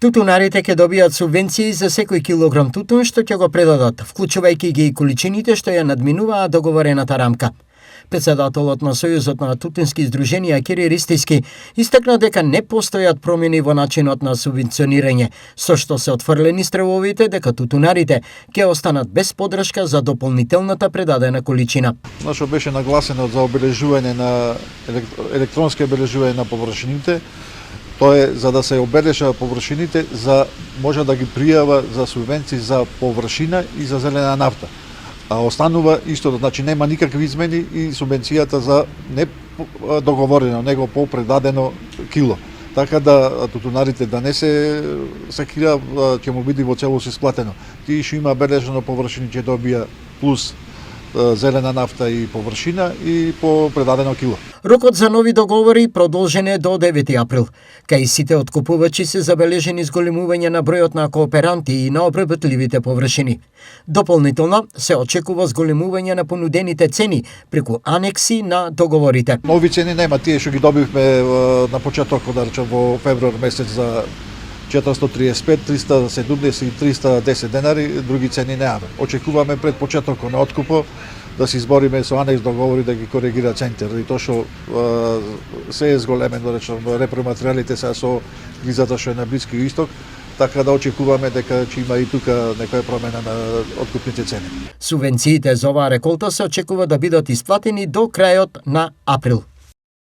Тутунарите ќе добијат субвенции за секој килограм тутун што ќе го предадат, вклучувајќи ги и количините што ја надминуваат договорената рамка. Председателот на Сојузот на тутунски издруженија Кири Ристиски истакна дека не постојат промени во начинот на субвенционирање, со што се отфрлени стравовите дека тутунарите ќе останат без подршка за дополнителната предадена количина. Нашо беше нагласено за обележување на електронски обележување на површините. Тоа е за да се обележа површините, за може да ги пријава за субвенции за површина и за зелена нафта. А останува истото, значи нема никакви измени и субвенцијата за не договорено, него по предадено кило. Така да тутунарите да не се секира, ќе му биде во целост исплатено. Тие што има бележано површини ќе добија плюс зелена нафта и површина и по предадено кило. Рокот за нови договори продолжен е до 9 април. Кај сите откупувачи се забележени зголемување на бројот на кооперанти и на обработливите површини. Дополнително се очекува зголемување на понудените цени преку анекси на договорите. Нови цени нема, тие што ги добивме на почетокот, да речем во февруар месец за 435, 370 и 310 денари, други цени немаме. Очекуваме пред почетокот на откупот да се избориме со анекс договори да ги коригира цените, и тоа што се е зголемено, да речем, репроматеријалите се со кризата што е на Блиски Исток, така да очекуваме дека ќе има и тука некоја промена на откупните цени. Субвенциите за оваа реколта се очекува да бидат исплатени до крајот на април.